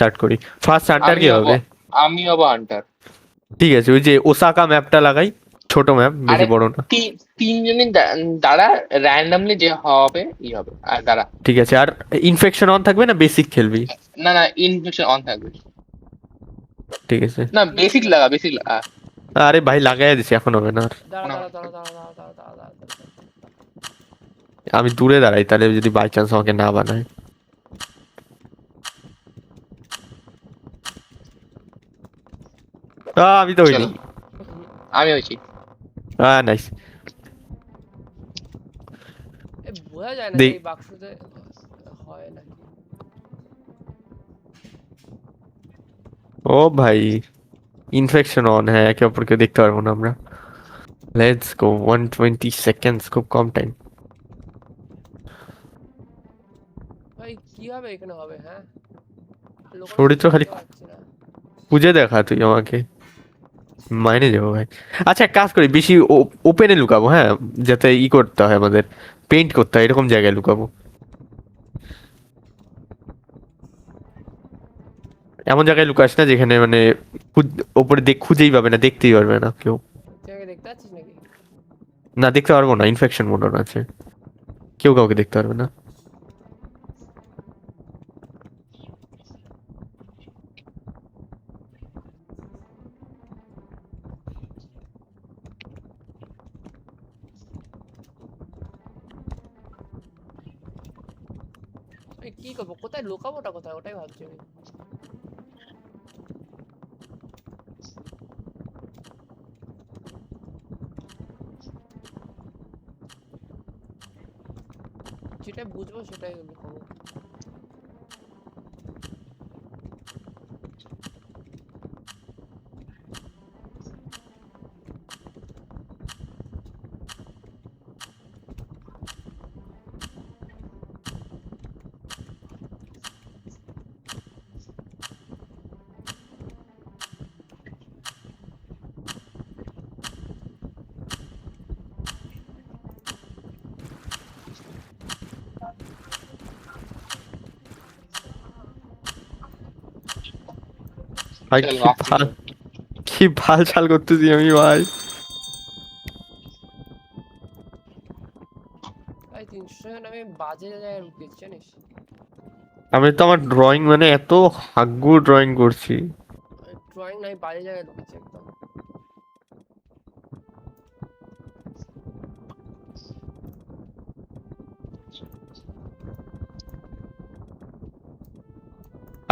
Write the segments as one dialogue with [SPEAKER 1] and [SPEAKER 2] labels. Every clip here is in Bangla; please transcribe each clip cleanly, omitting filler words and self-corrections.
[SPEAKER 1] স্টার্ট করি। ফার্স্ট হান্টার
[SPEAKER 2] আমি
[SPEAKER 1] কি
[SPEAKER 2] হব
[SPEAKER 1] হবে?
[SPEAKER 2] আমি হব হান্টার।
[SPEAKER 1] ঠিক আছে, ওই যে ওসাকা ম্যাপটা লাগাই, ছোট ম্যাপ, বেশি
[SPEAKER 2] আরে
[SPEAKER 1] বড় না।
[SPEAKER 2] তিনজনের দ্বারা র্যান্ডামলি যে হবে হবে আর দ্বারা।
[SPEAKER 1] ঠিক আছে, আর ইনফেকশন অন থাকবে না বেসিক খেলবি?
[SPEAKER 2] না না, ইনফেকশন অন থাকবে।
[SPEAKER 1] ঠিক আছে।
[SPEAKER 2] না, বেসিক লাগা।
[SPEAKER 1] আরে ভাই লাগাই দিছি, এখন হবে না আর।
[SPEAKER 3] দাঁড়া দাঁড়া দাঁড়া দাঁড়া দাঁড়া দাঁড়া দাঁড়া দাঁড়া দাঁড়া।
[SPEAKER 1] আমি দূরে দাঁড়াই, তাহলে যদি বাই চান্স আমাকে না বানায়। আমি তো হইনি।
[SPEAKER 2] চলো, আমি হয়েছি।
[SPEAKER 1] নাইস।
[SPEAKER 3] বোঝা যায় না যে
[SPEAKER 1] দেখ,
[SPEAKER 3] এই বাক্সতে হয় নাকি।
[SPEAKER 1] ও ভাই, ইনফেকশন অন, হ্যাঁ, একে অপরকে দেখতে পারবো না আমরা। লেটস গো, 120 সেকেন্ডস, খুব কম টাইম।
[SPEAKER 3] ভাই কি হবে এখানে হবে? হ্যাঁ,
[SPEAKER 1] শরীর তো খালি
[SPEAKER 3] পাচ্ছি না।
[SPEAKER 1] খুঁজে দেখা তুই আমাকে, মাইনে যাবো ভাই। আচ্ছা, এক কাজ করি, বেশি ওপেনে লুকাবো, হ্যাঁ, যাতে করতে হয় আমাদের, পেইন্ট করতে হয়, এরকম জায়গায় লুকাবো। এমন জায়গায় লুকাস না যেখানে মানে ওপরে খুঁজেই পাবে না, দেখতেই পারবে না কেউ।
[SPEAKER 3] তুই আমাকে দেখতে পাচ্ছিস নাকি?
[SPEAKER 1] না, দেখতে পারবো না, ইনফেকশন মোড অন আছে, কেউ কাউকে দেখতে পারবে না।
[SPEAKER 3] ভাই কি করবো, কোথায় লুকাবোটা কোথায়, ওটাই ভাবছি আমি। যেটা বুঝবো সেটাই লুকাবো।
[SPEAKER 1] ভাই
[SPEAKER 2] চলো,
[SPEAKER 1] কি ভাল, কি ভাল চাল করতেছি আমি ভাই।
[SPEAKER 3] ভাই 300 সেকেন্ড আমি বাজে জায়গায় লুকিয়েছি জানিস।
[SPEAKER 1] আমি তো আমার ড্রয়িং মানে এত হাগ্গু ড্রয়িং করছি।
[SPEAKER 3] ড্রয়িং নাই, বাজে জায়গায় লুকিয়েছি একদম।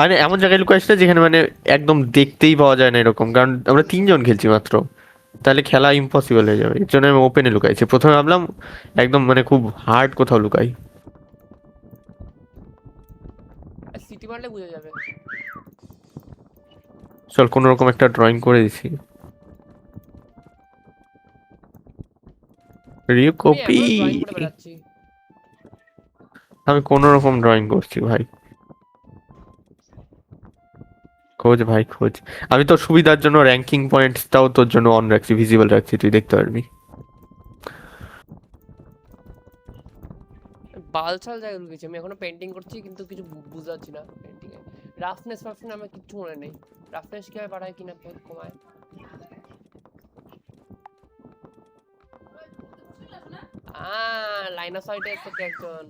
[SPEAKER 1] আরে এমন জায়গায় লুকাইস না যেখানে মানে একদম দেখতেই পাওয়া যায় না এরকম, কারণ আমরা তিনজন খেলছি মাত্র, তাহলে খেলা ইম্পসিবল হয়ে যাবে। এর জন্য আমি ওপেনে লুকাইছি। প্রথমে ভাবলাম একদম মানে খুব হার্ড কোথাও লুকাই।
[SPEAKER 3] সিটি মারলে বুঝে যাবে।
[SPEAKER 1] চল, কোনো রকম একটা ড্রয়িং করে দিছি। রিও
[SPEAKER 3] আমি
[SPEAKER 1] কপি।
[SPEAKER 3] এখনো ড্রয়িং করে বেড়াচ্ছি।
[SPEAKER 1] আমি কোনো রকম ড্রয়িং করছি ভাই। খোঁজ ভাই খোঁজ। আমি তোর সুবিধার জন্য র্যাঙ্কিং পয়েন্টসটাও তোর জন্য অন রাখছি, ভিজিবল রাখছি, তুই দেখতে পারবি।
[SPEAKER 3] বালছাল জায়গায় লুকিয়েছি আমি, এখনো পেন্টিং করছি কিন্তু কিছু বুঝতে পারছি না পেন্টিং এ। রাফনেস ফাফনেস আমার কিচ্ছু মনে নেই। রাফনেস কিভাবে বাড়ায় কিনা কমায়। লাইন অফ সাইটে থেকে একজন।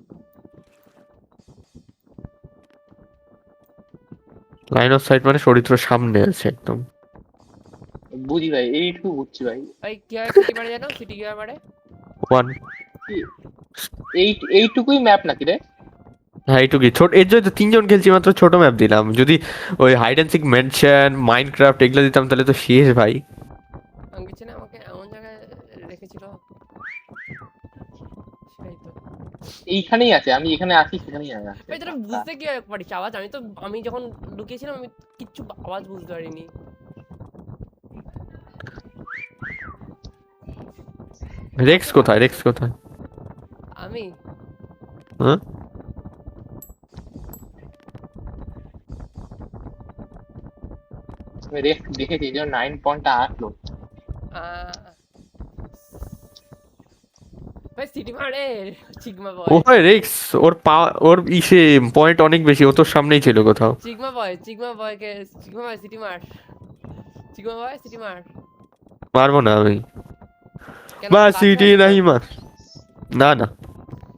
[SPEAKER 1] লাইন অফ সাইট মানে চরিত্র সামনে আছে একদম।
[SPEAKER 2] বুঝি ভাই, এইটুকু বুঝছি ভাই।
[SPEAKER 3] ভাই কিভাবে সিটি মারে জানো? সিটি কিভাবে মারে?
[SPEAKER 1] ওয়ান।
[SPEAKER 2] এইটুকুই ম্যাপ নাকি রে?
[SPEAKER 1] হ্যাঁ, এইটুকুই ছোট, এর জন্য তো তিনজন খেলছি মাত্র, ছোট ম্যাপ দিলাম। যদি ওই hide and seek, mansion, Minecraft এগুলো দিতাম তাহলে তো শেষ ভাই।
[SPEAKER 3] আমি কিছু না, আমাকে এমন জায়গায় রেখেছিল সেটাই তো।
[SPEAKER 2] এইখানেই আছে, আমি এখানে আছি, সেখানেই আছে।
[SPEAKER 3] ভাই তোরা বুঝতে কি পারিস আওয়াজ? আমি যখন লুকিয়েছিলাম আমি কিচ্ছু আওয়াজ বুঝতে পারিনি।
[SPEAKER 1] রেক্স কোথায়? রেক্স কোথায়?
[SPEAKER 3] আমি
[SPEAKER 1] হ্যাঁ,
[SPEAKER 2] দেখেছি যে 9.8 লোক।
[SPEAKER 3] ভাই সিটি মারে চিগমা
[SPEAKER 1] ও
[SPEAKER 3] বয়,
[SPEAKER 1] রিক্স, ওর পা, ওর ইসে পয়েন্ট অনেক বেশি, ও তোর সামনেই ছিল কোথাও।
[SPEAKER 3] চিগমা বয়কে, চিগমা বয় সিটি মার, চিগমা বয় সিটি মার।
[SPEAKER 1] মারবো না আমি,
[SPEAKER 3] কেন
[SPEAKER 1] বা
[SPEAKER 3] কাছে
[SPEAKER 1] সিটি
[SPEAKER 3] আছে তো?
[SPEAKER 1] নাহি মার। না না,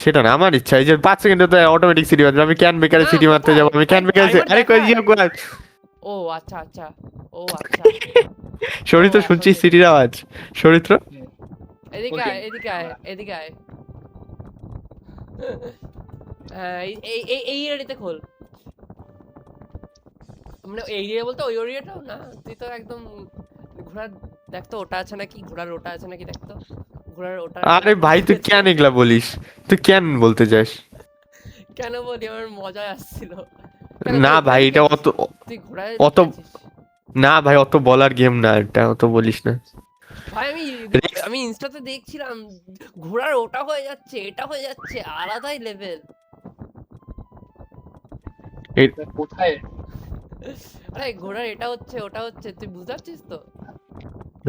[SPEAKER 1] সেটা না, আমার ইচ্ছা এই যে 5 সেকেন্ডে তো অটোমেটিক সিটি মারবে, আমি ক্যান বেকারে
[SPEAKER 3] না,
[SPEAKER 1] সিটি মারতে
[SPEAKER 3] কোথায়?
[SPEAKER 1] যাবো, আমি ক্যান
[SPEAKER 3] ভাই,
[SPEAKER 1] বেকারে
[SPEAKER 3] timer
[SPEAKER 1] আরে কই
[SPEAKER 3] দেখায়।
[SPEAKER 1] জিও কোথায়?
[SPEAKER 3] ও আচ্ছা আচ্ছা, ও আচ্ছা।
[SPEAKER 1] চরিত্র
[SPEAKER 3] ও,
[SPEAKER 1] শুনছিস
[SPEAKER 3] এখন
[SPEAKER 1] সিটির আওয়াজ? চরিত্র
[SPEAKER 3] এদিকে
[SPEAKER 2] Okay.
[SPEAKER 3] আয়, এদিকে আয়, এদিকে আয়। হ্যাঁ, এই এরিয়াতে খোল। মানে এই এরিয়া বলতে ওই এরিয়াটাও না, তুই তো একদম ঘোড়ার, দেখ তো ওটা আছে নাকি, ঘোড়ার ওটা আছে নাকি দেখ তো, ঘোড়ার ওটা।
[SPEAKER 1] আরে ভাই তুই কেন এগুলা বলিস? তুই কেন বলতে চাস?
[SPEAKER 3] কেন বলি, আমার মজা আসছিল। কেন
[SPEAKER 1] না
[SPEAKER 3] তুই
[SPEAKER 1] ভাই
[SPEAKER 3] ওপেনে
[SPEAKER 1] এটা
[SPEAKER 3] গেছিস?
[SPEAKER 1] অত,
[SPEAKER 3] তুই ঘোড়ায়
[SPEAKER 1] অত-
[SPEAKER 3] গেছিস?
[SPEAKER 1] না ভাই অত বলার গেম না এটা, অত বলিস না।
[SPEAKER 3] ভাই আমি ইনস্টাতে দেখছিলাম, ঘোড়ার ওটা হয়ে যাচ্ছে, এটা হয়ে যাচ্ছে, আলাদাই লেভেল।
[SPEAKER 2] কোথায়?
[SPEAKER 3] আরে ঘোড়ার এটা হচ্ছে, ওটা হচ্ছে, তুই বুঝতে পারছিস তো?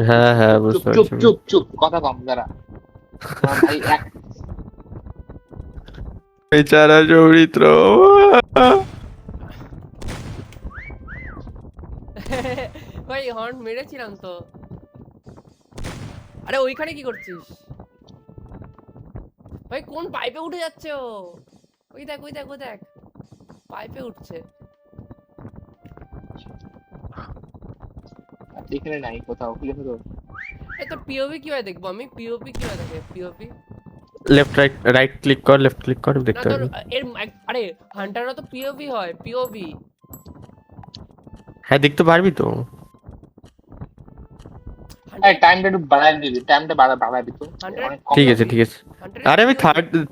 [SPEAKER 1] হ্যাঁ হ্যাঁ
[SPEAKER 2] চুপ
[SPEAKER 1] বুঝতে
[SPEAKER 2] চুপ
[SPEAKER 1] পারছি।
[SPEAKER 2] চুপ চুপ, কথা কম দাঁড়া। আমার ভাই
[SPEAKER 1] বেচারা চরিত্র।
[SPEAKER 3] ভাই হর্ন মেরেছিলাম তো। আরে ওইখানে কি করছিস? ভাই কোন পাইপে উঠে যাচ্ছে ও? ওই দেখ, ওই দেখ, ওই দেখ, পাইপে উঠছে।
[SPEAKER 2] এখানে নাই কোথাও, কি আছে তো?
[SPEAKER 3] এই তো পিওভি কিভাবে দেখবো আমি? পিওভি কিভাবে দেখে? POV
[SPEAKER 1] left right, right click কর, লেফট ক্লিক কর,
[SPEAKER 3] না
[SPEAKER 1] দেখতে
[SPEAKER 3] তোর
[SPEAKER 1] পারবি।
[SPEAKER 3] আরে হান্টারও তো পিওভি হয়, পিওভি।
[SPEAKER 1] হ্যাঁ দেখতে পারবি তো।
[SPEAKER 2] এই টাইমটা একটু বাড়ায় দিবি, টাইমটা বাড়ায় দিবি তো।
[SPEAKER 3] Hundred-
[SPEAKER 2] অনেক কম
[SPEAKER 1] ঠিক
[SPEAKER 2] লাগবে।
[SPEAKER 1] আছে ঠিক আছে। আরে আমি থার্ড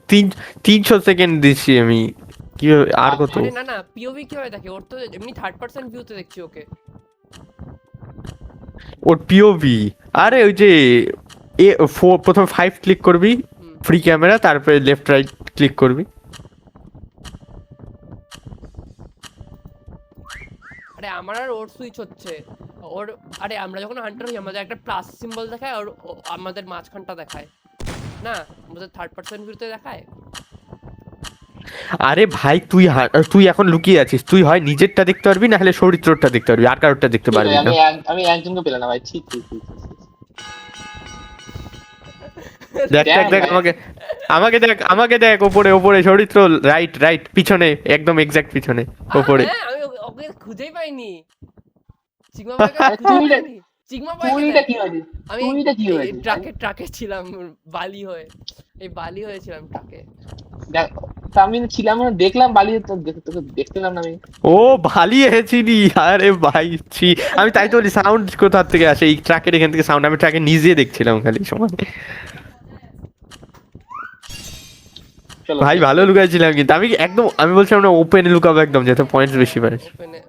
[SPEAKER 1] 300 সেকেন্ড দিচ্ছি আমি, কি আর কত?
[SPEAKER 3] আরে না না, পিওভি কিভাবে দেখে? ওর তো এমনি থার্ড পারসন ভিউতে দেখছি ওকে।
[SPEAKER 1] ওর পিওভি, আরে ওই যে প্রথম 5 ক্লিক করবি,
[SPEAKER 3] হুম।
[SPEAKER 1] ফ্রি ক্যামেরা, তারপরে লেফট রাইট ক্লিক করবি।
[SPEAKER 3] আরে আমার আর ওর সুইচ হচ্ছে ওর। আরে আমরা যখন হান্টার হই আমাদের একটা প্লাস সিম্বল দেখায়, আর আমাদের মাঝখানটা দেখায় না, আমাদের থার্ড পারসন ভিউতে দেখায়।
[SPEAKER 1] আরে ভাই তুই তুই এখন লুকিয়ে আছিস, তুই হয় নিজেরটা দেখতে পারবি, না হলে চরিত্রটা দেখতে পারবি, আর কারোরটা দেখতে
[SPEAKER 2] ঠিক
[SPEAKER 1] পারবি
[SPEAKER 2] আছে,
[SPEAKER 1] না।
[SPEAKER 2] আমি একজনকে পেলাম না ভাই, ছি ছি ছি ছি, ছি।
[SPEAKER 1] দেখ দেখ দেখ,
[SPEAKER 2] ভাই।
[SPEAKER 1] আমাকে আমাকে দেখ, আমাকে দেখ, ওপরে ওপরে চরিত্র, রাইট রাইট পিছনে, একদম এক্সাক্ট পিছনে ওপরে।
[SPEAKER 3] হ্যাঁ, আমি ওকে খুঁজেই পাইনি। চিগমা বয়কে
[SPEAKER 2] আরে
[SPEAKER 3] খুঁজেই
[SPEAKER 2] তুইটা-
[SPEAKER 3] পাইনি। চিগমা বয়কে
[SPEAKER 2] তুইটা কি হয়েছে?
[SPEAKER 3] আমি
[SPEAKER 2] তুইটা কি হয়েছে?
[SPEAKER 3] ট্রাকে ছিলাম, বালি হয়ে, এই বালি হয়েছিলাম ট্রাকে।
[SPEAKER 2] দেখ, তা আমি ছিলাম না, দেখলাম বালি, তোকে দেখতে পেলাম না আমি।
[SPEAKER 1] ও ভালি এসেছিলি, আরে ভাই ছি, আমি তাই তো বলি সাউন্ড কোথা থেকে আসে, এই ট্রাকের এখান থেকে সাউন্ড, আমি ট্রাকে নিজে দেখছিলাম খালি সময়।
[SPEAKER 2] চলো
[SPEAKER 1] ভাই ভালো লুকাইছিলাম, কিন্তু আমি একদম, আমি বলছিলাম না ওপেনে লুকাবো একদম, যাতে পয়েন্টস বেশি পারে,
[SPEAKER 3] ওপেনে,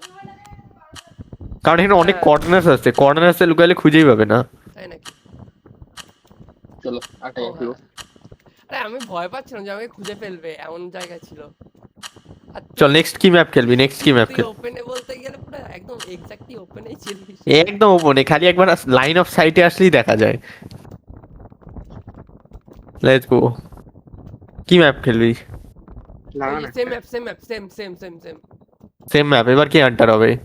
[SPEAKER 1] কারণ এখানে অনেক
[SPEAKER 3] হ্যাঁ।
[SPEAKER 1] কর্নার্স আছে, কর্নার্সে লুকাইলে খুঁজেই পাবে না।
[SPEAKER 3] তাই নাকি?
[SPEAKER 2] চলো আটা
[SPEAKER 3] ও হ্যাঁ। আরে আমি ভয় পাচ্ছিলাম যে আমাকে খুঁজে ফেলবে, এমন জায়গা ছিল। আর
[SPEAKER 1] চল নেক্সট কি ম্যাপ খেলবি, নেক্সট কি ম্যাপ
[SPEAKER 3] তুই
[SPEAKER 1] খেল?
[SPEAKER 3] ওপেনে বলতে গেলে পুরো একদম এক্স্যাক্টলি ওপেনেই ছিলিস।
[SPEAKER 1] একদম ওপেনে, খালি একবার লাইন অফ সাইটে আসলেই দেখা যায়। লেটস গো, কি ম্যাপ খেলবি?
[SPEAKER 3] Same map, same map, same same same same.
[SPEAKER 1] Same map, এবার কি হান্টার হবে?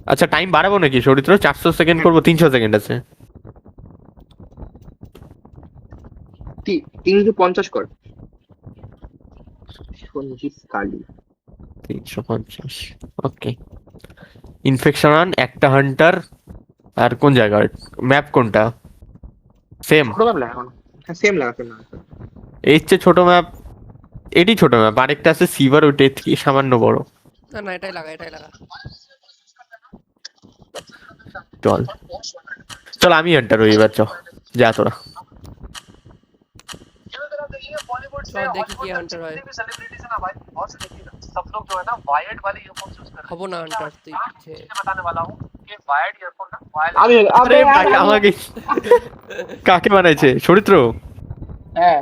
[SPEAKER 1] আচ্ছা টাইম বাড়াবো নাকি চরিত্র, 400 সেকেন্ড করবো, 300 সেকেন্ড আছে।
[SPEAKER 2] 350 কর। সঞ্জীব কালী
[SPEAKER 1] 350, ওকে। ইনফেকশন অন, একটা হান্টার, আর কোন জায়গা, ম্যাপ কোনটা? সেম,
[SPEAKER 2] ছোট ম্যাপ লাগা এখন, হ্যাঁ সেম লাগাতে না।
[SPEAKER 1] এর চেয়ে ছোট ম্যাপ, এটি ছোট ম্যাপ, আরেকটা আছে সিভার, ওইটা এর থেকে সামান্য বড়।
[SPEAKER 3] না না, এটাই লাগা, এটাই লাগা।
[SPEAKER 1] চল চল আমি হান্টার হই এবার, চ যা তোরা।
[SPEAKER 3] চল দেখি কি হান্টার হয়। হবো না হান্টার, তুই পিছে।
[SPEAKER 2] আমি
[SPEAKER 1] আরে ভাই আমাকে কাকে বানাইছে চরিত্র?
[SPEAKER 2] হ্যাঁ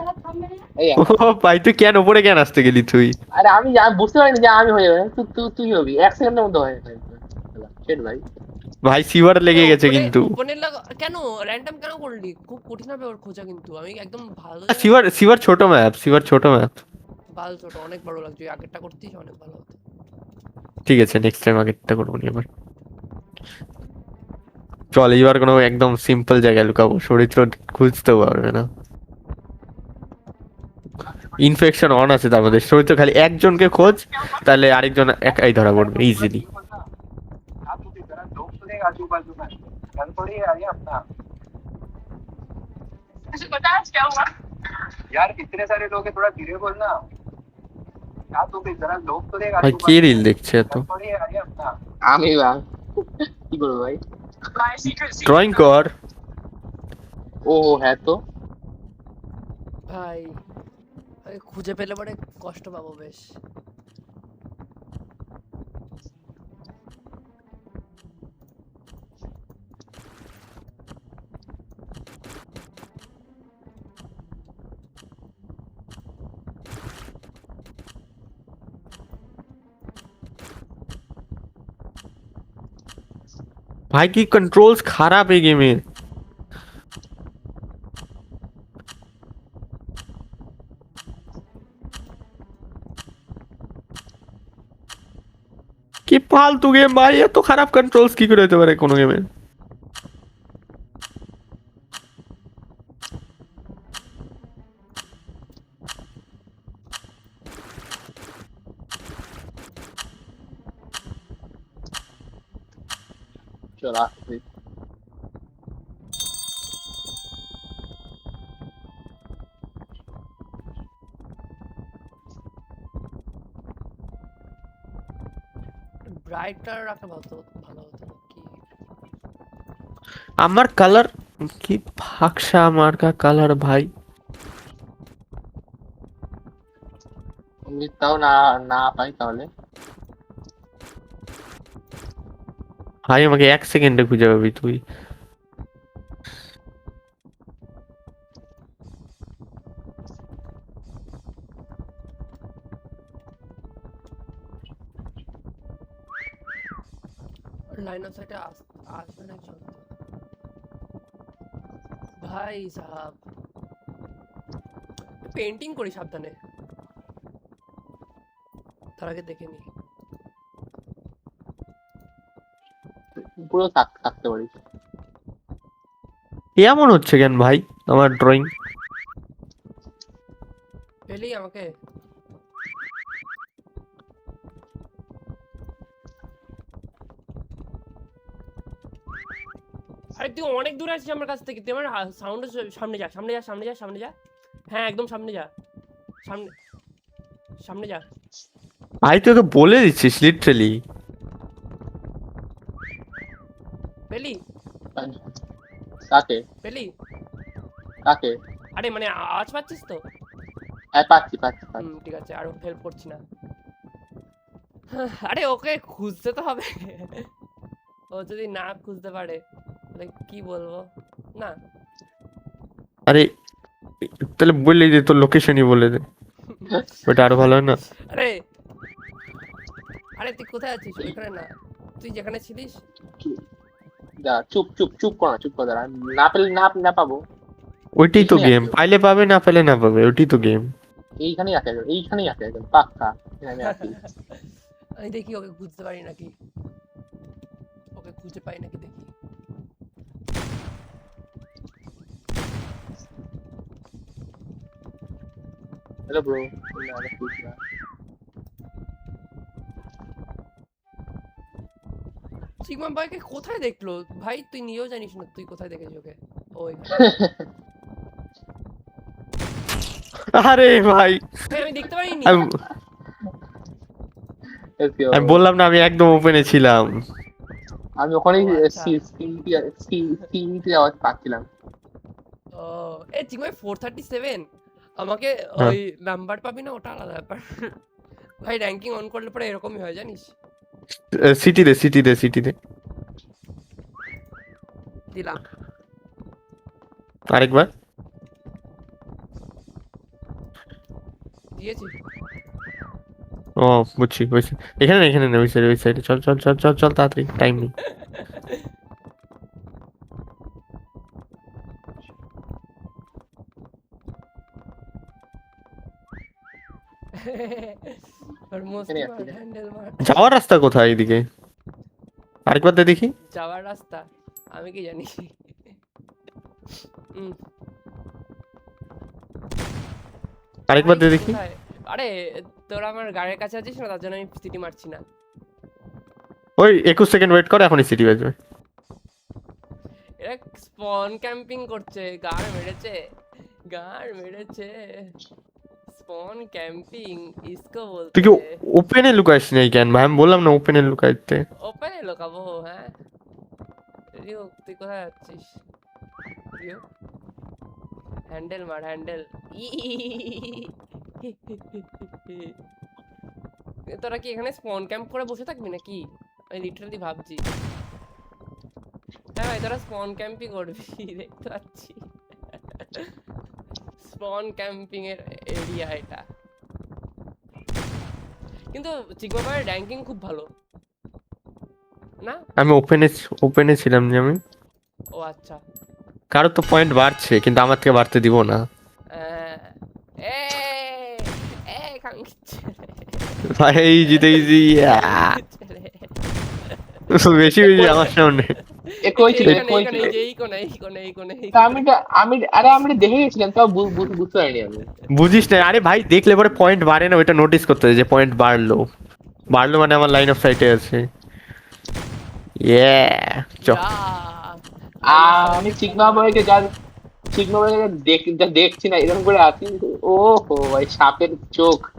[SPEAKER 2] এই
[SPEAKER 1] ও ভাই তুই কেন ওপরে কেন আসতে গেলি তুই?
[SPEAKER 2] আরে আমি বুঝতে পারিনি যে আমি হয়ে যাবে, তুই হবি 1 সেকেন্ডের মধ্যে হয়ে যাবে। ভাই
[SPEAKER 1] ভাই সিভার লেগে গেছে কিন্তু।
[SPEAKER 3] ওপেনের কেন র্যান্ডম কেন করলি? খুব কঠিন হবে ওর খোঁজা, কিন্তু আমি একদম ভালো
[SPEAKER 1] সিভার সিভার ছোট ম্যাপ, সিভার ছোট ম্যাপ।
[SPEAKER 3] বাল ছোট, অনেক বড় লাগছে। আগেরটা করতিস অনেক ভালো হতো।
[SPEAKER 1] ঠিক আছে, নেক্সট টাইম আগেরটা করবো নি এবার। চল এবার কোনো একদম সিম্পল জায়গায় লুকাবো, চরিত্র খুঁজতেও পারবে না। ইনফেকশন অন আছে তার মধ্যে, চরিত্র খালি একজনকে খোঁজ, তাহলে আরেকজন একাই ধরা পড়বে ইজিলি।
[SPEAKER 4] आप तो जरा लोग तो देख आजू बाजू में घर थोड़ी आ रही है अपना। मुझे पता है क्या हुआ यार, इतने सारे लोग हैं, थोड़ा धीरे बोलना यार। तू भी जरा लोग तो देख
[SPEAKER 1] ভাই
[SPEAKER 4] आजू
[SPEAKER 1] কে
[SPEAKER 4] बाजू
[SPEAKER 1] রিল
[SPEAKER 4] में
[SPEAKER 1] দেখছে এত?
[SPEAKER 4] घर थोड़ी आ रही है अपना।
[SPEAKER 2] আমি বা কি করবো ভাই?
[SPEAKER 1] ড্রয়িং কর।
[SPEAKER 2] ও হ্যাঁ তো।
[SPEAKER 3] ভাই আমি খুঁজে পেলে পরে কষ্ট পাবো বেশ।
[SPEAKER 1] ভাই কি কন্ট্রোলস খারাপ এই গেমে। কি ফালতু গেম ভাই, এত খারাপ কন্ট্রোলস কি করে হতে পারে কোনো গেমে?
[SPEAKER 2] চল আসছি।
[SPEAKER 3] ব্রাইটার রাখা ভালো, ভালো হতো কি?
[SPEAKER 1] আমার কালার কি ফাকসা মার্কা কালার ভাই।
[SPEAKER 2] আমি তাও না না পাই তাহলে।
[SPEAKER 1] ভাই আমাকে 1 সেকেন্ডে খুঁজে পাবি তুই।
[SPEAKER 3] লাইন অফ সাইটে আসবে না চল ভাই সাহাব। পেন্টিং করি সাবধানে, তার আগে দেখে নি।
[SPEAKER 2] পুরো থাকতে পারিস।
[SPEAKER 1] এমন হচ্ছে কেন ভাই আমার ড্রয়িং?
[SPEAKER 3] পেলি আমাকে? আরে তুই অনেক দূরে আছিস আমার কাছ থেকে, তুই আমার সাউন্ডের সামনে যা, সামনে যা, সামনে যা, সামনে যা। হ্যাঁ একদম সামনে যা, সামনে সামনে যা।
[SPEAKER 1] ভাই তোকে বলে দিচ্ছিস লিটারালি।
[SPEAKER 3] পেলি
[SPEAKER 2] কাকে
[SPEAKER 3] পেলি?
[SPEAKER 2] কাকে?
[SPEAKER 3] আরে মানে আওয়াজ পাচ্ছিস তো?
[SPEAKER 2] হ্যাঁ পাচ্ছি পাচ্ছি পাচ্ছি।
[SPEAKER 3] ঠিক আছে, আর হেল্প করছি না। আরে ওকে খুঁজতে তো হবে। ও যদি না খুঁজতে পারে তাহলে কি বলবো না।
[SPEAKER 1] আরে তাহলে বললি যে তোর লোকেশনই বলে দে, ওটা আরো ভালো হয় না?
[SPEAKER 3] আরে আরে তুই কোথায় আছিস? ওইখানে না, তুই যেখানে ছিলিস।
[SPEAKER 2] যা চুপ চুপ চুপ কর না, চুপ কর দাঁড়া। না পেলে না পাবো।
[SPEAKER 1] ওইটাই তো
[SPEAKER 2] এখানে
[SPEAKER 1] গেম,
[SPEAKER 2] আছে।
[SPEAKER 1] পাইলে পাবে না পেলে না পাবে, ওইটাই তো গেম।
[SPEAKER 2] এইখানেই আছে একদম পাক্কা। এখানে আছি।
[SPEAKER 3] আমি দেখি ওকে খুঁজতে পারি নাকি, ওকে খুঁজে পাই নাকি দেখি।
[SPEAKER 2] Hello bro.
[SPEAKER 3] সিগমা ভাইকে কোথায় দেখলো ভাই? তুই নিজেও জানিস না তুই কোথায় দেখেছিস ওকে। ওই
[SPEAKER 1] আরে ভাই
[SPEAKER 3] ভাই আমি দেখতে পারিনি।
[SPEAKER 1] আমি বললাম না আমি একদম ওপেনে ছিলাম।
[SPEAKER 2] আমি ওখানেই
[SPEAKER 3] ও আচ্ছা।
[SPEAKER 2] স্ক্রিনটি আওয়াজ পাচ্ছিলাম।
[SPEAKER 3] ও এ চিকমাই 437 আমাকে
[SPEAKER 1] হ্যাঁ।
[SPEAKER 3] ওই নাম্বার পাবি না, ওটা আলাদা ব্যাপার। ভাই র্যাঙ্কিং অন করলে পরে এরকমই হয় জানিস।
[SPEAKER 1] সিটিতে
[SPEAKER 3] দিলাম
[SPEAKER 1] আরেকবার।
[SPEAKER 3] দিয়েছি।
[SPEAKER 1] ও বুঝছি বুঝছি, এখানে না ওই সাইডে চল চল চল চল চল তাড়াতাড়ি, টাইম নেই।
[SPEAKER 3] আর মস্তি মার, হ্যান্ডেল মার।
[SPEAKER 1] যাওয়ার রাস্তা কোথায় এইদিকে? আরেকবার দে দেখি।
[SPEAKER 3] যাওয়ার রাস্তা আমি কি জানি। হুম,
[SPEAKER 1] আরেকবার দে
[SPEAKER 3] ভাই,
[SPEAKER 1] দেখি।
[SPEAKER 3] কোথায়? আরে তোরা আমার গাড়ির কাছে আছিস না, তার জন্য আমি সিটি মারছি না।
[SPEAKER 1] ওই 21 সেকেন্ড ওয়েট করে, এখনই সিটি বাজবে।
[SPEAKER 3] এরা স্পন ক্যাম্পিং করছে, গাড় মেরেছে, গাড় মেরেছে। স্পন ক্যাম্পিং ইসকো
[SPEAKER 1] তুই
[SPEAKER 3] বলতে
[SPEAKER 1] কি ওপেনে লুকাইস নাই কেন ভাই? আমি বললাম না ওপেনে লুকাইতে।
[SPEAKER 3] ওপেনে লোকাবো। হ্যাঁ, রিও তুই কোথায় যাচ্ছিস? রিও হ্যান্ডেল মার, হ্যান্ডেল। তোরা কি এখানে স্পন ক্যাম্প করে বসে থাকবি নাকি? আমি লিটারালি ভাবছি। হ্যাঁ ভাই, তোরা স্পন ক্যাম্পই করবি, দেখতে পাচ্ছি। স্পন ক্যাম্পিং এর এরিয়া এটা। কিন্তু চিকবাবার র্যাঙ্কিং খুব ভালো না?
[SPEAKER 1] আমি ওপেনে ওপেনে ছিলাম যে আমি।
[SPEAKER 3] ও আচ্ছা।
[SPEAKER 1] কারো তো পয়েন্ট বাড়ছে, কিন্তু আমার থেকে বাড়তে দিব না।
[SPEAKER 3] এ এ কাঙ্কির ছেলে।
[SPEAKER 1] ভাই জিতেইছি। বেশি বেশি আমার সামনে।
[SPEAKER 2] এ কই ছিল,
[SPEAKER 3] এইখানে,
[SPEAKER 2] কই
[SPEAKER 3] এইখানে,
[SPEAKER 2] ছিল?
[SPEAKER 3] এই যে এই কোণে, এই কোণে, এই কোণে, এই
[SPEAKER 2] তা
[SPEAKER 3] কোণে।
[SPEAKER 2] আমি দেখে গেছিলাম, তাও বুঝতে পারিনি আমি।
[SPEAKER 1] বুঝিস না? আরে ভাই দেখলে পরে পয়েন্ট বাড়ে না, ওইটা নোটিস করতে হয় যে পয়েন্ট বাড়লো। বাড়লো মানে আমার লাইন অফ সাইটে আছে। ইয়ে চ।
[SPEAKER 3] যা।
[SPEAKER 2] আমি সিগমা বয়কে যা দেখছি না, এরকম করে আছি। ও হো ভাই, সাপের চোখ।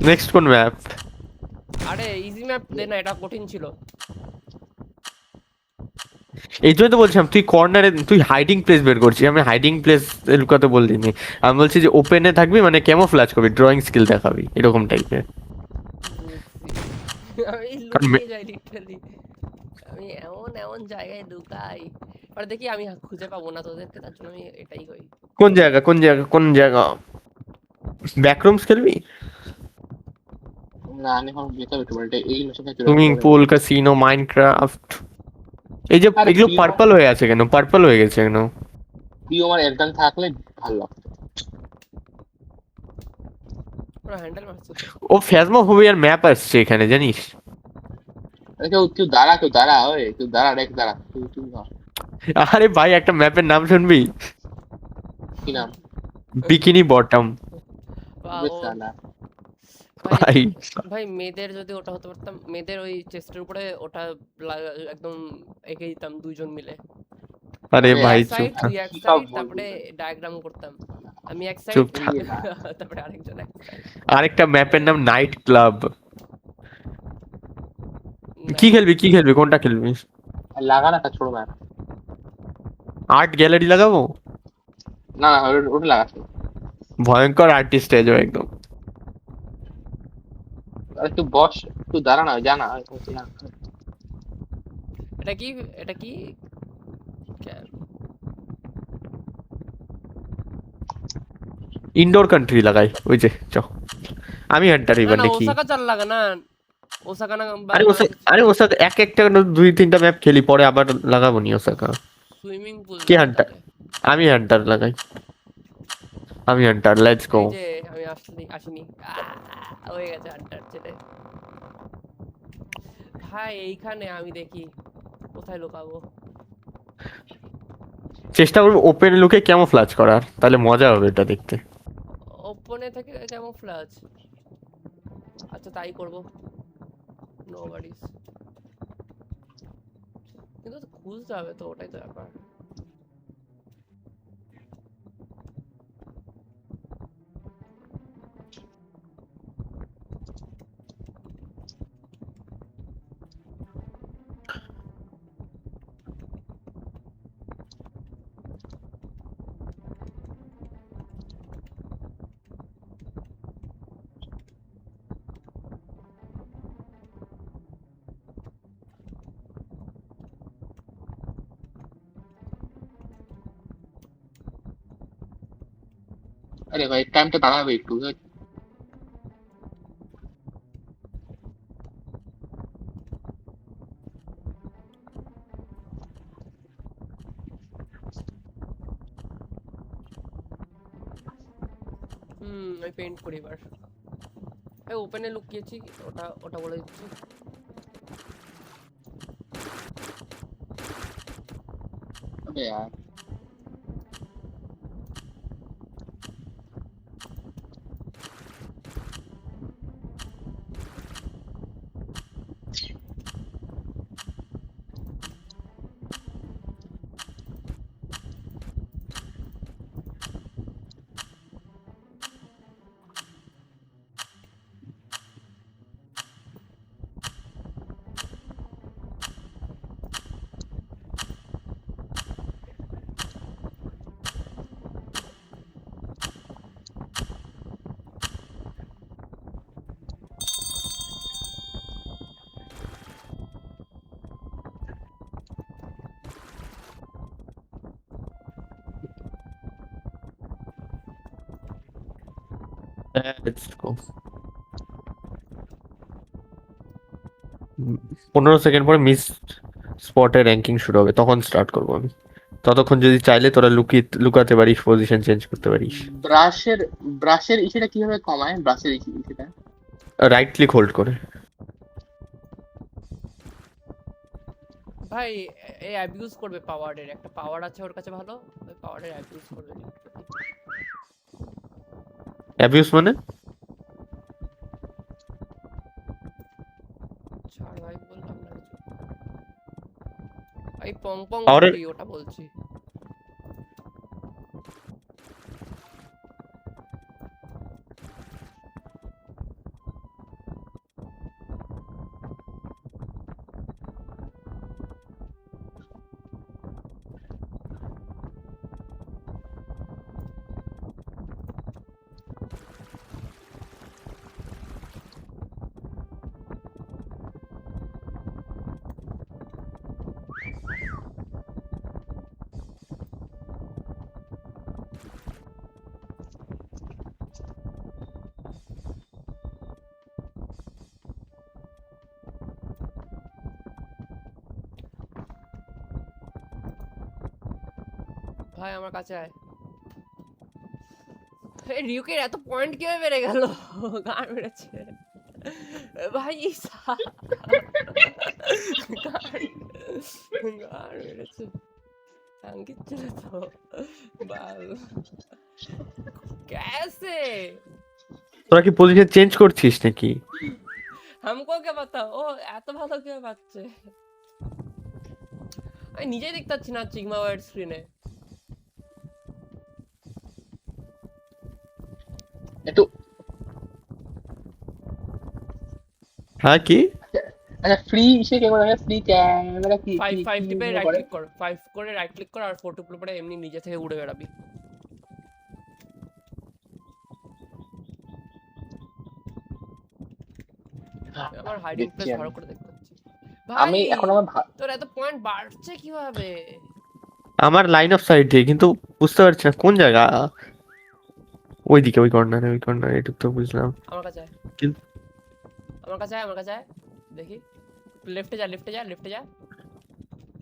[SPEAKER 1] নেক্সট কোন ম্যাপ?
[SPEAKER 3] আরে ইজি ম্যাপ দে না, এটা কঠিন ছিল।
[SPEAKER 1] এই জন্য তো বলছিলাম তুই কর্নারে, তুই হাইডিং প্লেস বের করছিস। আমি হাইডিং প্লেস লুকাতে বলিনি, আমি বলছি যে ওপেনে থাকবি মানে ক্যামোফ্লাজ করবি, ড্রয়িং স্কিল দেখাবি এরকম টাইপের।
[SPEAKER 3] আমি
[SPEAKER 1] কারণ
[SPEAKER 3] লুকিয়ে যাই লিটারালি। আমি এমন এমন জায়গায় লুকাই, আর দেখি আমি খুঁজে পাবো না তোদেরকে, তার জন্য আমি এটাই করি।
[SPEAKER 1] কোন জায়গা কোন জায়গা কোন জায়গা? ব্যাকরুমস খেলবি?
[SPEAKER 2] না, আমি এখন যেতে হবে বলতে এই লোকেশনে চলে
[SPEAKER 1] সুইমিং
[SPEAKER 2] যাবো।
[SPEAKER 1] পুল, ক্যাসিনো, মাইনক্রাফট। এই যে
[SPEAKER 2] আরে
[SPEAKER 1] এগুলো
[SPEAKER 2] প্রিয়-
[SPEAKER 1] পার্পল হয়ে আছে কেন? পার্পল হয়ে গেছে কেন?
[SPEAKER 2] প্রিয় আমার একদম থাকলে ভালো লাগতো।
[SPEAKER 3] ওরা হ্যান্ডেল মারছে তো।
[SPEAKER 1] ও ফ্যাজমোফোবিয়ার ম্যাপ আসছে এখানে, জানিস?
[SPEAKER 2] আরে কেউ দাঁড়া, ওই কেউ দাঁড়া, রেখ দাঁড়া, তুই না।
[SPEAKER 1] আরে ভাই একটা ম্যাপের নাম শুনবি?
[SPEAKER 2] কি নাম?
[SPEAKER 1] Bikini bottom.
[SPEAKER 3] বাহ,
[SPEAKER 2] বেশ
[SPEAKER 3] ও-
[SPEAKER 2] দাঁড়া।
[SPEAKER 3] ভাই
[SPEAKER 1] ভাই
[SPEAKER 3] ভাই মেয়েদের যদি ওটা হতে পারতাম, মেয়েদের ওই চেস্টের উপরে ওটা একদম এঁকে দিতাম দুইজন মিলে।
[SPEAKER 1] আরে
[SPEAKER 2] আমি
[SPEAKER 1] ভাই
[SPEAKER 3] এক সাইড,
[SPEAKER 1] চুপ থাক।
[SPEAKER 3] তুই এক
[SPEAKER 2] কি সব
[SPEAKER 3] সাইড,
[SPEAKER 2] বলবি?
[SPEAKER 3] তারপরে ডায়াগ্রাম করতাম। আমি এক সাইড,
[SPEAKER 1] চুপ থাক।
[SPEAKER 3] তারপরে আরেকজন এক সাইড।
[SPEAKER 1] আরেকটা ম্যাপের নাম নাইট ক্লাব। কি খেলবি কোনটা খেলবি?
[SPEAKER 2] আর লাগা না একটা ছোট ম্যাপ।
[SPEAKER 1] আর্ট গ্যালারি লাগাবো?
[SPEAKER 2] না না, ওটা লাগাচ্ছে।
[SPEAKER 1] ভয়ঙ্কর আর্টিস্ট হয়ে যাবে একদম।
[SPEAKER 2] আরে তুই বস, তুই দাঁড়া না, জানা।
[SPEAKER 3] এটা কি, এটা কি?
[SPEAKER 1] ইনডোর কান্ট্রি লাগাই, ওই যে চ। আমি হান্টার
[SPEAKER 3] না
[SPEAKER 1] এবার
[SPEAKER 3] না,
[SPEAKER 1] নাকি?
[SPEAKER 3] ওসাকা চাল লাগা না, ওসাকা না।
[SPEAKER 1] আরে ওসাকা এক একটা দুই তিনটা ম্যাপ খেলি, পরে আবার লাগাবো নি ওসাকা।
[SPEAKER 3] Swimming pool.
[SPEAKER 1] কি হান্টার? আমি হান্টার লাগাই। আমি হান্টার, লেটস গো।
[SPEAKER 3] এই যে আমি আসিনি। হয়ে গেছে আড্ডার ছেলে। ভাই এইখানে আমি দেখি কোথায় লুকাবো।
[SPEAKER 1] চেষ্টা করবো ওপেন লুকে ক্যামোফ্লাজ করার, তাহলে মজা হবে এটা দেখতে।
[SPEAKER 3] ওপেনে থেকে কেমন ফ্লাজ? আচ্ছা তাই করব। নো ওয়ারিস। কিন্তু তো খুঁজতে হবে তো, ওটাই তো ব্যাপার।
[SPEAKER 2] আরে ভাই টাইমটা দাঁড়াবে একটু।
[SPEAKER 3] আমি পেইন্ট করি এবার। এই ওপেনে লুকিয়েছি, ওটা ওটা বলে দিচ্ছি।
[SPEAKER 2] अबे यार
[SPEAKER 1] Let's go. 15 সেকেন্ড পরে মিস স্পটের র্যাঙ্কিং শুরু হবে, তখন স্টার্ট করবো আমি। ততক্ষণ যদি চাইলে তোরা লুকাতে পারিস, পজিশন চেঞ্জ করতে পারিস।
[SPEAKER 2] ব্রাশের ইসেটা কিভাবে কমায়? ব্রাশের ইসেটা
[SPEAKER 1] রাইট ক্লিক হোল্ড করে।
[SPEAKER 3] ভাই এই অ্যাবিউজ করবে পাওয়ারের, একটা পাওয়ার আছে ওর কাছে ভালো, ওই পাওয়ারের অ্যাবিউজ করবে।
[SPEAKER 1] অ্যাবিউস মানে?
[SPEAKER 3] ছাড় ভাই, বললাম না কিছু। ভাই পং পং
[SPEAKER 1] পাওয়ারের-
[SPEAKER 3] করি, ওটা বলছি। ভাই আমার কাছে আয়। এই রিউকের এত পয়েন্ট কিভাবে বেড়ে গেল? গান মেরেছে ভাই। গান মেরেছে संगीत चला तो बाल कैसे?
[SPEAKER 1] তোরা কি পজিশন চেঞ্জ করছিস নাকি?
[SPEAKER 3] हमको क्या पता ও এত ভালো কিভাবে পাচ্ছে? আমি নিজেই দেখতে পাচ্ছি না সিগমা ওয়াইড স্ক্রিনে।
[SPEAKER 2] একটু
[SPEAKER 1] হ্যাঁ কি?
[SPEAKER 2] আচ্ছা ফ্রি ইসে কি করে? ফ্রি ক্যামেরা কি
[SPEAKER 3] 5 টিপে রাইট
[SPEAKER 2] করে?
[SPEAKER 3] ক্লিক কর, 5 করে রাইট ক্লিক কর আর ফটো উপরে পড়ে এমনি নিজে থেকে উড়ে বেরাবি। আমার হাইডিং প্লেস
[SPEAKER 2] দেখছি আমি।
[SPEAKER 3] ভালো করে দেখতে পাচ্ছি।
[SPEAKER 2] আমি
[SPEAKER 3] ভাই
[SPEAKER 2] এখন আমার
[SPEAKER 3] তোর এত পয়েন্ট বাড়ছে কিভাবে?
[SPEAKER 1] আমার লাইন অফ সাইট দিয়ে, কিন্তু বুঝতে পারছি না কোন জায়গা। ওইদিকে, ওই কর্নারে এটুক তো বুঝলাম।
[SPEAKER 3] আমার কাছে আয়।
[SPEAKER 1] কিন্তু-
[SPEAKER 3] আমার কাছে আয় দেখি। লেফটে যা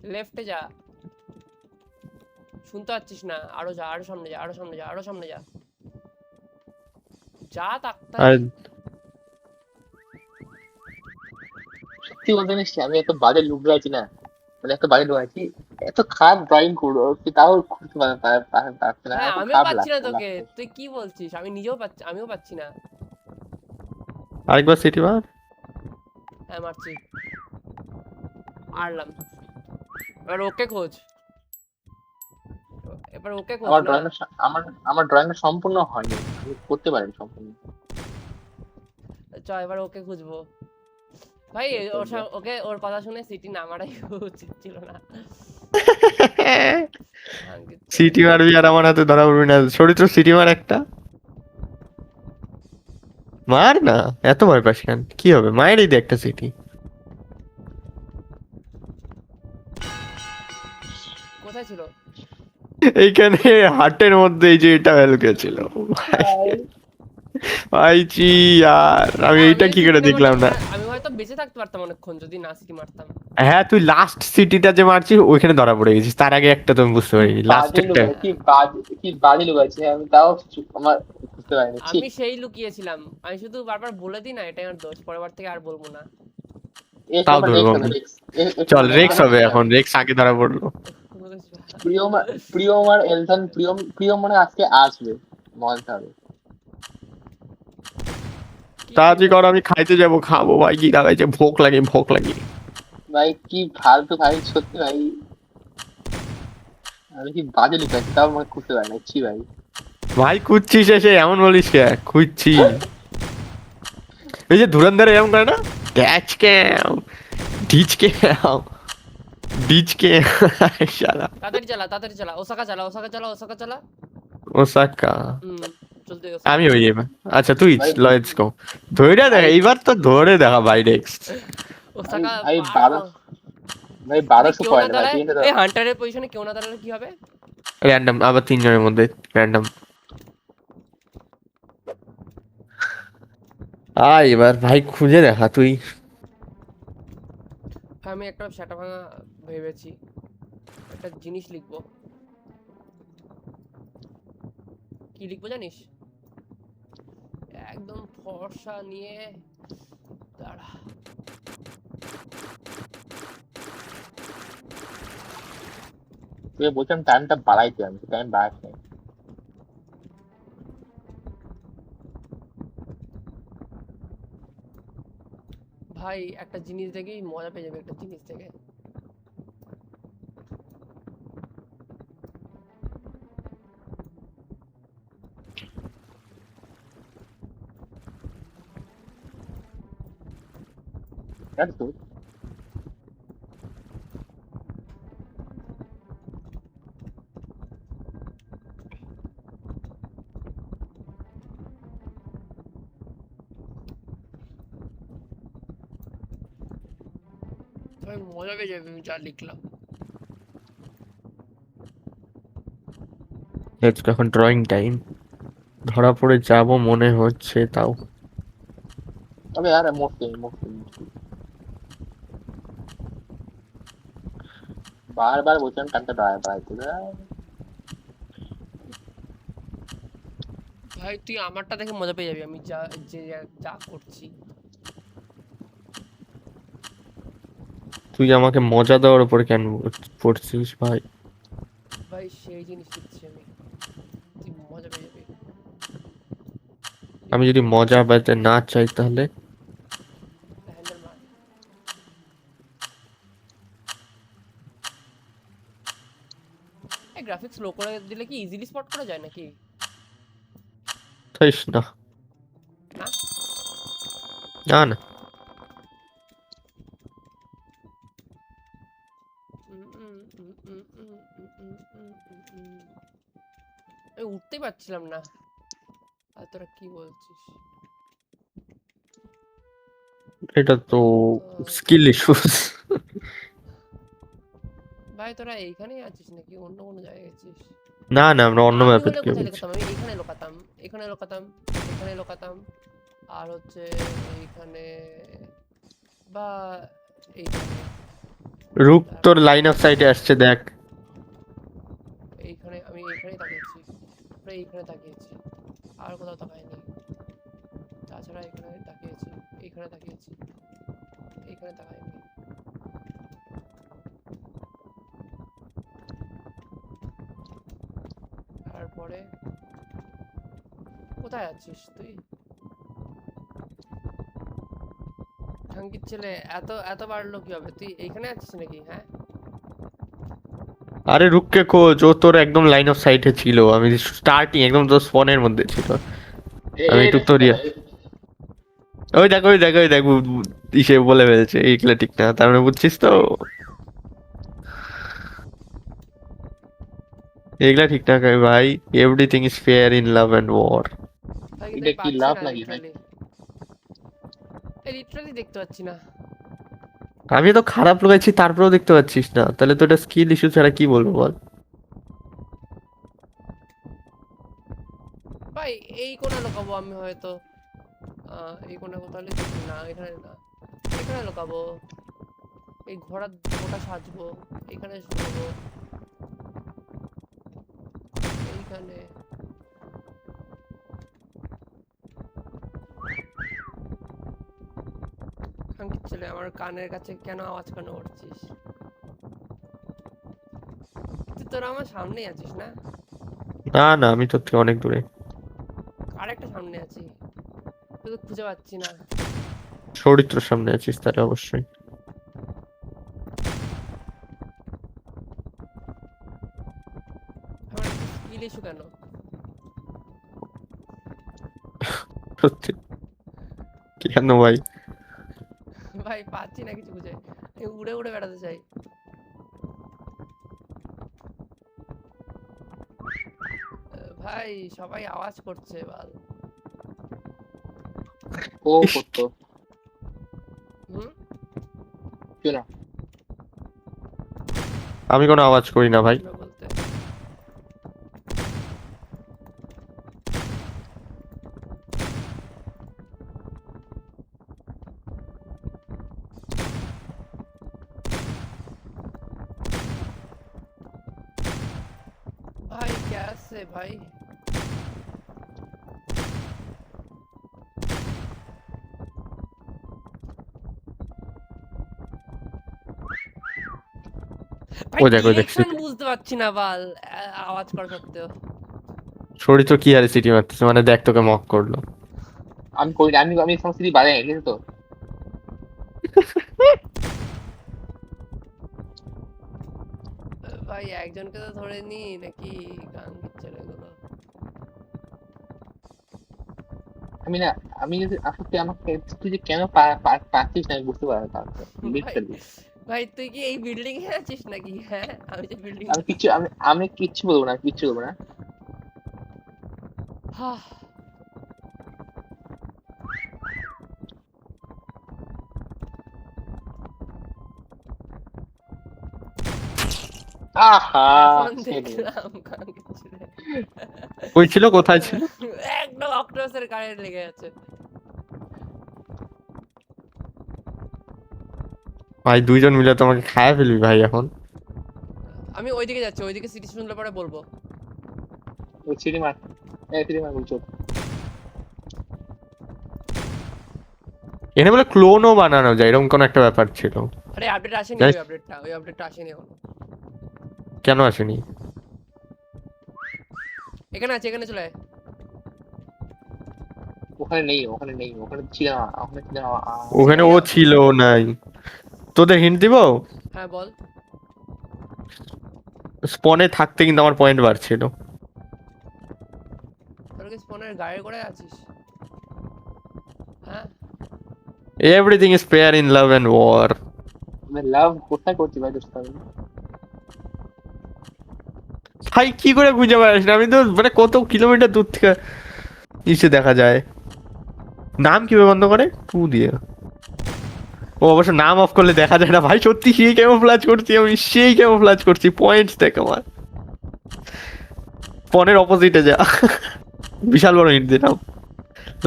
[SPEAKER 3] লেফটে যা। শুনতে পাচ্ছিস না? আরো যা, আরো সামনে যা। যা তাকতাই।
[SPEAKER 1] আর
[SPEAKER 2] সত্যি বলতে নিশ্চয় আমি এত বাজে লুক আছি না, মানে এত বাজে লুক আছি, এত খারাপ ড্রয়িং করবো তাও করতে পারছে না।
[SPEAKER 3] হ্যাঁ
[SPEAKER 2] এত
[SPEAKER 3] আমিও
[SPEAKER 2] খারাপ
[SPEAKER 3] পাচ্ছি না তোকে,
[SPEAKER 2] লাগছে।
[SPEAKER 3] তুই কি বলছিস? আমিও পাচ্ছি না।
[SPEAKER 1] আরেকবার সিটি মার।
[SPEAKER 3] হ্যাঁ মারছি, মারলাম। এবার ওকে খোঁজ
[SPEAKER 2] আমার
[SPEAKER 3] না।
[SPEAKER 2] ড্রয়িং আমার ড্রয়িংটা সম্পূর্ণ হয়নি, আমি করতে পারিনি সম্পূর্ণ।
[SPEAKER 3] চ এবার ওকে খুঁজবো। ভাই ওর কথা শুনে সিটি না মারাই উচিত ছিল না।
[SPEAKER 1] সিটি মারবি আর আমার হাতে ধরা পড়বি না। চরিত্র সিটি মার একটা। মার না, এত ভয় পাস কেন? কি হবে, মায়েরই দে একটা সিটি।
[SPEAKER 3] কোথায় ছিল?
[SPEAKER 1] এইখানে হাটের মধ্যে এই যে এটা লুকিয়েছিল। ভাই চি আর আমি এইটা কি করে দেখলাম না।
[SPEAKER 3] আমি হয়তো বেঁচে থাকতে পারতাম অনেকক্ষণ যদি না সিটি মারতাম।
[SPEAKER 1] হ্যাঁ তুই লাস্ট সিটিটা যে মারছিস ওইখানে ধরা পড়ে গেছিস, তার আগে একটা তুমি বুঝতে পারিনি
[SPEAKER 2] বাজে লোক
[SPEAKER 1] লাস্টেরটা।
[SPEAKER 2] কি বাজে লোক আছে, আমি তাও আমার বুঝতে পারিনি। ছি,
[SPEAKER 3] আমি সেই লুকিয়েছিলাম, আমি শুধু বারবার বলে দিই না, এটাই আমার দোষ, পরের বার থেকে আর বলবো না।
[SPEAKER 1] তাও তুমি
[SPEAKER 2] রেক্স
[SPEAKER 1] বল।
[SPEAKER 2] হবে, রেক্স।
[SPEAKER 1] চল রেক্স হবে এখন, রেক্স আগে ধরা পড়লো।
[SPEAKER 2] প্রিয়ম আর এলথান, প্রিয়ম মানে আজকে আসবে, মজা হবে।
[SPEAKER 3] কি
[SPEAKER 1] তাড়াতাড়ি
[SPEAKER 3] বলবো?
[SPEAKER 1] কর, আমি খাইতে যাবো, খাবো ভাই, কি লাগাইছে, ভোক লাগে ভোক লাগে।
[SPEAKER 2] ভাই কি ফালতু ভাই, সত্যি ভাই, আমি কি বাজে লোক আছে, তাও আমার খুঁজতে পারি না। ছি ভাই,
[SPEAKER 1] ভাই খুঁজছিস এসে এমন বলিস কে, খুঁজছি। এই যে ধুরন্ধর এরকম করে না, ক্যাচ ক্যাম, ডিচ ক্যাম, ডিচ ক্যাম, শালা
[SPEAKER 3] তাড়াতাড়ি চালা, ওসাকা চালা।
[SPEAKER 1] ওসাকা।
[SPEAKER 3] হুম, চলতে
[SPEAKER 1] আমি হয়ে যাবে। আচ্ছা তুই,
[SPEAKER 2] ভাই
[SPEAKER 1] লেটস গো। ধরে দেখা,
[SPEAKER 2] ভাই
[SPEAKER 1] এইবার তো ধরে দেখা ভাই রেক্স।
[SPEAKER 3] ওসাকা
[SPEAKER 2] ভাই
[SPEAKER 3] পারবো।
[SPEAKER 2] ভাই
[SPEAKER 3] যদি
[SPEAKER 2] 1200
[SPEAKER 3] কেউ না
[SPEAKER 2] পয়েন্ট ভাই,
[SPEAKER 3] দাঁড়ায়,
[SPEAKER 2] তিনটে তো
[SPEAKER 3] এই হান্টারের পজিশনে কেউ না দাঁড়ালে কি হবে?
[SPEAKER 1] র্যান্ডম, আবার তিনজনের মধ্যে র্যান্ডম। এবার ভাই খুঁজে দেখা তুই।
[SPEAKER 3] আমি একটা সেটা ভাঙা ভেবেছি, একটা জিনিস লিখবো। কি লিখবো জানিস? একদম ফর্সা নিয়ে দাঁড়া।
[SPEAKER 2] তুই বলছিলাম টাইমটা বাড়াইতে, আমি টাইম বাড়াচ্ছি না।
[SPEAKER 3] ভাই একটা জিনিস দেখেই মজা পেয়ে যাবে, একটা জিনিস দেখে।
[SPEAKER 2] জানিস তো,
[SPEAKER 3] ভাই মজা পেয়ে যাবে আমি যা লিখলাম।
[SPEAKER 1] লেটস গো, এখন ড্রয়িং টাইম। ধরা পড়ে যাবো মনে হচ্ছে তাও।
[SPEAKER 2] তবে আর মুশকিল। বারবার বলছিলাম টাইমটা বাড়াইতে।
[SPEAKER 3] ভাই তুই আমারটা দেখে মজা পেয়ে যাবি, আমি যা যে যা করছি।
[SPEAKER 1] তুই আমাকে মজা দেওয়ার উপরে কেন পড়ছিস ভাই?
[SPEAKER 3] ভাই সেই জিনিস লিখছি আমি, তুই মজা পেয়ে যাবি।
[SPEAKER 1] আমি যদি মজা পেতে না চাই তাহলে?
[SPEAKER 3] হ্যান্ডেল মার। এই গ্রাফিক্স লো করে দিলে কি ইজিলি স্পট করা যায় নাকি?
[SPEAKER 1] চাইস না।
[SPEAKER 3] না
[SPEAKER 1] না না।
[SPEAKER 3] আমি উঠতেই পারছিলাম না, আর তোরা কি বলছিস?
[SPEAKER 1] এটা তো স্কিল ইস্যুস।
[SPEAKER 3] ভাই তোরা এইখানেই আছিস নাকি অন্য কোনো জায়গায় গেছিস?
[SPEAKER 1] না না, আমরা অন্য
[SPEAKER 3] আমি
[SPEAKER 1] ম্যাপে
[SPEAKER 3] হলে
[SPEAKER 1] থেকে
[SPEAKER 3] কোথায়
[SPEAKER 1] বলছি।
[SPEAKER 3] লোকাতাম, আমি এইখানে লোকাতাম, এখানে লোকাতাম, এখানে লোকাতাম, আর হচ্ছে এইখানে বা এইখানে,
[SPEAKER 1] রুক তোর লাইন অফ সাইটে আসছে দেখ।
[SPEAKER 3] এইখানে আমি এইখানেই তাকিয়েছি, পুরো এইখানে তাকিয়েছি, আর কোথাও তাকাইনি। তাছাড়া এখানে তাকিয়েছি, এইখানে তাকিয়েছি, এইখানে তাকাইনি। তারপরে কোথায় আছিস তুই ঠাঙ্কির ছেলে? এত বাড়লো কিভাবে? তুই এইখানে আছিস নাকি? হ্যাঁ
[SPEAKER 1] আরে রুককে খোঁজ, ও তোর একদম লাইন অফ সাইটে ছিল, আমি স্টার্টিং একদম তোর স্পনের মধ্যে ছিল। আমি টিউটোরিয়াল, ওই দেখ ওই দেখ ওই দেখ ইসে বলে ফেলছে এইগুলা ঠিক না, তার মানে বুঝছিস তো এগুলা ঠিক না ভাই। Everything is fair in love and war.
[SPEAKER 3] ভাই কিন্তু
[SPEAKER 2] এটা
[SPEAKER 3] আমি
[SPEAKER 2] কি
[SPEAKER 3] পাচ্ছি
[SPEAKER 2] লাভ
[SPEAKER 3] না
[SPEAKER 2] নাকি ভাই?
[SPEAKER 3] লিটারালি, লিটারালি দেখতে পাচ্ছি না।
[SPEAKER 1] আমি তো খারাপ লাগাইছি তারপরেও দেখতে পাচ্ছিস না, তাহলে তো এটা স্কিল ইস্যু ছাড়া কি বলবো বল।
[SPEAKER 3] ভাই ভাই এই কোণে লুকাবো আমি হয়তো, এই কোণে কোথাও লিখছি না, এখানে না, এখানে লুকাবো, এই ঘোড়ার ওটা সাজবো, এখানে শোবো, এইখানে। খাঙ্কির ছেলে, আমার কানের কাছে কেন আওয়াজ কেন করছিস? তুই তোরা আমার সামনেই আছিস না?
[SPEAKER 1] না না, আমি তোর থেকে অনেক দূরে।
[SPEAKER 3] আরেকটা সামনে আছি, তুই তো খুঁজে পাচ্ছি না।
[SPEAKER 1] চরিত্রের সামনে আছিস তাহলে অবশ্যই।
[SPEAKER 3] আমার স্কিল ইস্যু কেন?
[SPEAKER 1] সত্যি কেন ভাই?
[SPEAKER 3] ভাই পাচ্ছি না কিছু খুঁজে, আমি উড়ে উড়ে বেড়াতে চাই। ভাই সবাই আওয়াজ করছে বাল।
[SPEAKER 2] ও করতো
[SPEAKER 3] হুম,
[SPEAKER 2] কেউ না।
[SPEAKER 1] আমি কোনো আওয়াজ করি না ভাই।
[SPEAKER 3] ছিল বলতে भाई कैसे भाई? ভাই
[SPEAKER 1] ওই দেখ, ওই দেখ,
[SPEAKER 3] ডিরেকশন বুঝতে পারছি না বাল, আওয়াজ করা সত্ত্বেও।
[SPEAKER 1] চরিত্র কি আরে সিটি মারতেছে, মানে দেখ তোকে মক করলো।
[SPEAKER 2] আমি করি না, আমি সমস্ত বাড়ে ঠিক আছে তো।
[SPEAKER 3] ভাই একজনকে তো ধরে নি নাকি গাঙ্গির ছেলেগুলো।
[SPEAKER 2] আমি না, আমি যদি আসলে আমাকে তুই যে কেন পাচ্ছিস না আমি বুঝতে পারি না।
[SPEAKER 3] ভাই তুই কি এই বিল্ডিং এ আছিস নাকি? হ্যাঁ আমি যে বিল্ডিং
[SPEAKER 2] আমি কিচ্ছু আমি কিচ্ছু বলবো না, কিচ্ছু বলবো না। আহা
[SPEAKER 3] দেখলাম গাঙ্গির ছেলে
[SPEAKER 1] ওই ছিল, কোথায় ছিল?
[SPEAKER 3] একদম অক্টোপাসের গায়ে লেগে আছে।
[SPEAKER 1] ভাই দুইজন মিলে তোমাকে খায়া ফেলবি ভাই এখন।
[SPEAKER 3] আমি ওইদিকে যাচ্ছি, ওইদিকে সিটি শুনলে পরে বলবো।
[SPEAKER 2] ও সিঁড়ি মার, সিঁড়ি মার বলছো।
[SPEAKER 1] এখানে বলে ক্লোনও বানানো যায়, এরকম কোন একটা ব্যাপার ছিল।
[SPEAKER 3] আরে আপডেট আসেনি,
[SPEAKER 1] Guys-
[SPEAKER 3] ওই আপডেটটা আসেনি এখনো।
[SPEAKER 1] কেন আসেনি?
[SPEAKER 3] এখানে আছে, এখানে চলে আয়।
[SPEAKER 2] ওখানে নেই, ওখানে নেই, ওখানে ছিল না, ওখানে ছিল না।
[SPEAKER 1] ওখানে ও ছিল নাই। তোদের হিন্ট দিব?
[SPEAKER 3] হ্যাঁ বল।
[SPEAKER 1] স্পনে থাকতে কিন্তু আমার পয়েন্ট বাড়ছিল।
[SPEAKER 3] তোর কি স্পনের গায়ে করে আছিস? হ্যাঁ
[SPEAKER 1] everything is fair in love and war.
[SPEAKER 2] আমি লাভ কোথায় করছি ভাই দোস্ত?
[SPEAKER 1] ভাই কি করে খুঁজে পারিস না? আমি তো মানে কত কিলোমিটার দূর থেকে নিচে দেখা যায়। নাম কিভাবে বন্ধ করে? টু দিয়ে। ও অবশ্য নাম অফ করলে দেখা যায় না ভাই। সত্যি সেই ক্যামোফ্লাজ করছি আমি, সেই ক্যামোফ্লাজ করছি। পয়েন্টস দেখ আমার। ফোনের অপোজিটে যা। বিশাল বড় হিট দিলাম।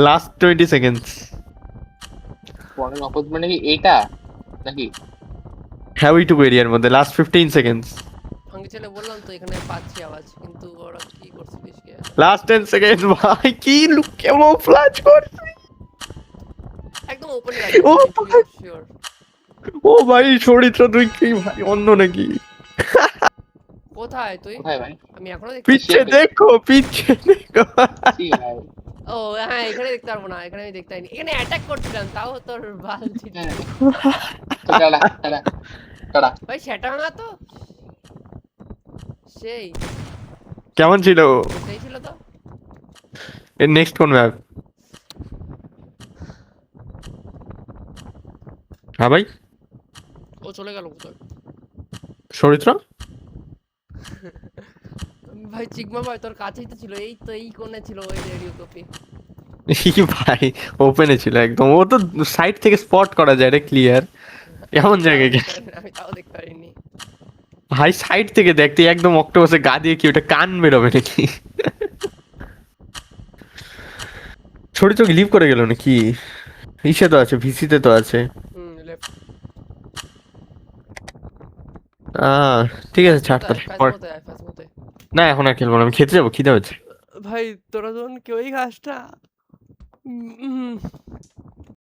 [SPEAKER 1] Last 20 seconds.
[SPEAKER 2] পরের অপোজ মানে কি এটা নাকি?
[SPEAKER 1] হ্যাঁ ওইটুকু এরিয়ার মধ্যে লাস্ট 15 সেকেন্ডস।
[SPEAKER 3] ভাঙ্গি ছেলে বললাম তো এখানে পাচ্ছি আওয়াজ, কিন্তু ওরা কি করছিস কে?
[SPEAKER 1] লাস্ট 10 সেকেন্ড ভাই, কি লুক ক্যামোফ্লাজ করছি।
[SPEAKER 3] একদম ওপেন
[SPEAKER 1] ও
[SPEAKER 3] শিওর।
[SPEAKER 1] ও ভাই চরিত্র তুই কি ভাই অন্য নাকি?
[SPEAKER 3] কোথায় তুই?
[SPEAKER 2] কোথায় ভাই?
[SPEAKER 3] আমি এখনো দেখতে
[SPEAKER 1] পিছে দেখো, পিছে দেখো।
[SPEAKER 2] ছি ভাই।
[SPEAKER 3] ও হ্যাঁ এখানে দেখতে পারবো না, এখানে আমি দেখতে পাইনি। এখানে অ্যাটাক করছিলাম তাও তোর বাল ছিল।
[SPEAKER 2] হ্যাঁ। তো টাটা টাটা টাটা।
[SPEAKER 3] ভাই সেটা না তো সেই
[SPEAKER 1] কেমন ছিল?
[SPEAKER 3] সেই ছিল তো।
[SPEAKER 1] এর নেক্সট কোন ম্যাপ? হ্যাঁ ভাই
[SPEAKER 3] ও চলে গেল কোথায়?
[SPEAKER 1] চরিত্র
[SPEAKER 3] ভাই চিকমা ভাই তোর কাছেই তো ছিল, এই তো এই কোণে ছিল ওই রেডিও কপি।
[SPEAKER 1] ভাই ওপেনে ছিল একদম। ও তো সাইড থেকে স্পট করা যায় রে, ক্লিয়ার। এমন জায়গায়
[SPEAKER 3] আমি তাও দেখতে পারিনি।
[SPEAKER 1] ভাই সাইড থেকে দেখতে একদম অক্টোপাসে গা দিয়ে কি ওটা কান বেরোবে নাকি? ছোট চোখ লিভ করে গেল নাকি? ইসে তো আছে, ভিসিতে তো আছে।
[SPEAKER 3] লেফট।
[SPEAKER 1] আহ ঠিক আছে, ছাড় তাহলে
[SPEAKER 3] ফাজমতে।
[SPEAKER 1] না এখন আর খেলবো না, আমি খেতে যাবো, খিদে হচ্ছে।
[SPEAKER 3] ভাই তোরা যখন কেউই খাস না